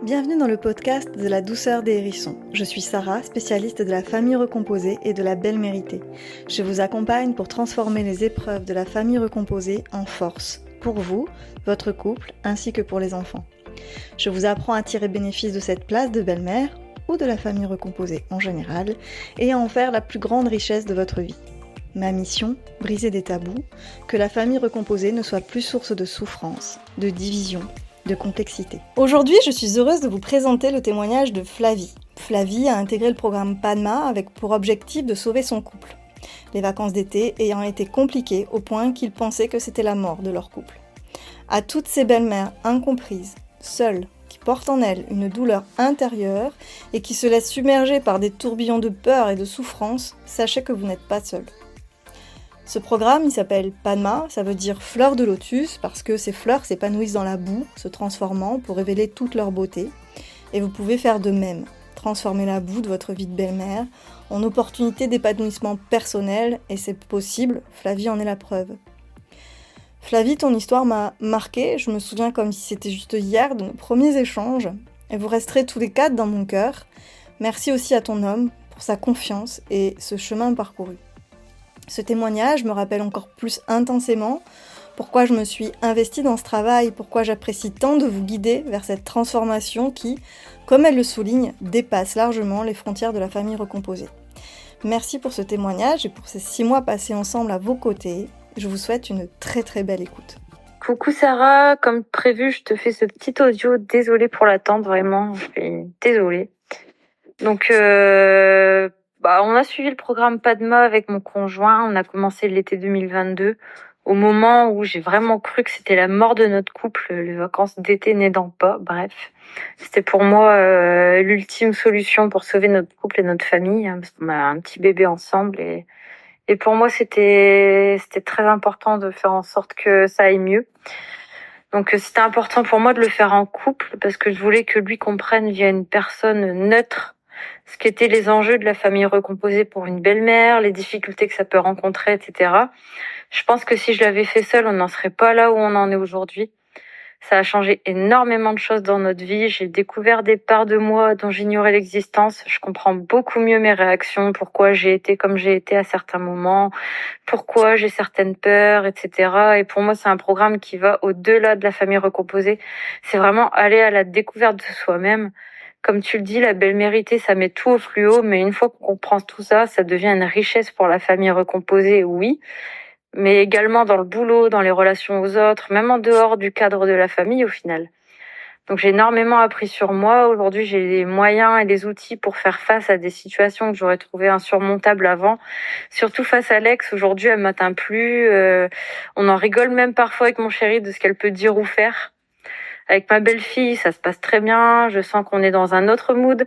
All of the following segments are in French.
Bienvenue dans le podcast de la douceur des hérissons. Je suis Sarah, spécialiste de la famille recomposée et de la belle méritée. Je vous accompagne pour transformer les épreuves de la famille recomposée en force, pour vous, votre couple, ainsi que pour les enfants. Je vous apprends à tirer bénéfice de cette place de belle-mère, ou de la famille recomposée en général, et à en faire la plus grande richesse de votre vie. Ma mission, briser des tabous, que la famille recomposée ne soit plus source de souffrance, de division, de complexité. Aujourd'hui, je suis heureuse de vous présenter le témoignage de Flavie. Flavie a intégré le programme PADMA avec pour objectif de sauver son couple. Les vacances d'été ayant été compliquées au point qu'ils pensaient que c'était la mort de leur couple. À toutes ces belles-mères incomprises, seules, qui portent en elles une douleur intérieure et qui se laissent submerger par des tourbillons de peur et de souffrance, sachez que vous n'êtes pas seules. Ce programme, il s'appelle Padma, ça veut dire fleur de lotus, parce que ces fleurs s'épanouissent dans la boue, se transformant pour révéler toute leur beauté. Et vous pouvez faire de même, transformer la boue de votre vie de belle-mère en opportunité d'épanouissement personnel, et c'est possible, Flavie en est la preuve. Flavie, ton histoire m'a marquée, je me souviens comme si c'était juste hier de nos premiers échanges, et vous resterez tous les quatre dans mon cœur. Merci aussi à ton homme pour sa confiance et ce chemin parcouru. Ce témoignage me rappelle encore plus intensément pourquoi je me suis investie dans ce travail, pourquoi j'apprécie tant de vous guider vers cette transformation qui, comme elle le souligne, dépasse largement les frontières de la famille recomposée. Merci pour ce témoignage et pour ces 6 mois passés ensemble à vos côtés. Je vous souhaite une très très belle écoute. Coucou Sarah, comme prévu, je te fais ce petit audio. Désolée pour l'attente, vraiment, je suis désolée. Donc, on a suivi le programme Padma avec mon conjoint. On a commencé l'été 2022, au moment où j'ai vraiment cru que c'était la mort de notre couple, les vacances d'été n'aidant pas. Bref, c'était pour moi l'ultime solution pour sauver notre couple et notre famille, hein, parce qu'on a un petit bébé ensemble et pour moi c'était très important de faire en sorte que ça aille mieux. Donc c'était important pour moi de le faire en couple parce que je voulais que lui comprenne via une personne neutre ce qu'étaient les enjeux de la famille recomposée pour une belle-mère, les difficultés que ça peut rencontrer, etc. Je pense que si je l'avais fait seule, on n'en serait pas là où on en est aujourd'hui. Ça a changé énormément de choses dans notre vie. J'ai découvert des parts de moi dont j'ignorais l'existence. Je comprends beaucoup mieux mes réactions, pourquoi j'ai été comme j'ai été à certains moments, pourquoi j'ai certaines peurs, etc. Et pour moi, c'est un programme qui va au-delà de la famille recomposée. C'est vraiment aller à la découverte de soi-même. Comme tu le dis, la belle méritée, ça met tout au plus haut, mais une fois qu'on comprend tout ça, ça devient une richesse pour la famille recomposée, oui, mais également dans le boulot, dans les relations aux autres, même en dehors du cadre de la famille au final. Donc j'ai énormément appris sur moi. Aujourd'hui, j'ai des moyens et des outils pour faire face à des situations que j'aurais trouvées insurmontables avant. Surtout face à l'ex, aujourd'hui, elle m'atteint plus. On en rigole même parfois avec mon chéri de ce qu'elle peut dire ou faire. Avec ma belle-fille, ça se passe très bien. Je sens qu'on est dans un autre mood.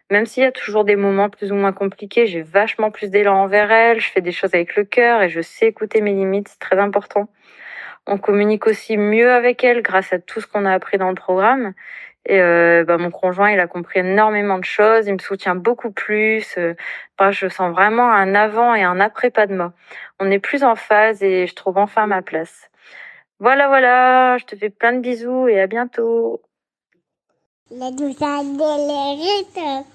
Même s'il y a toujours des moments plus ou moins compliqués, j'ai vachement plus d'élan envers elle. Je fais des choses avec le cœur et je sais écouter mes limites. C'est très important. On communique aussi mieux avec elle grâce à tout ce qu'on a appris dans le programme. Et mon conjoint, il a compris énormément de choses. Il me soutient beaucoup plus. Je sens vraiment un avant et un après Padma. On est plus en phase et je trouve enfin ma place. Voilà, je te fais plein de bisous et à bientôt. La douceur de l'hérite.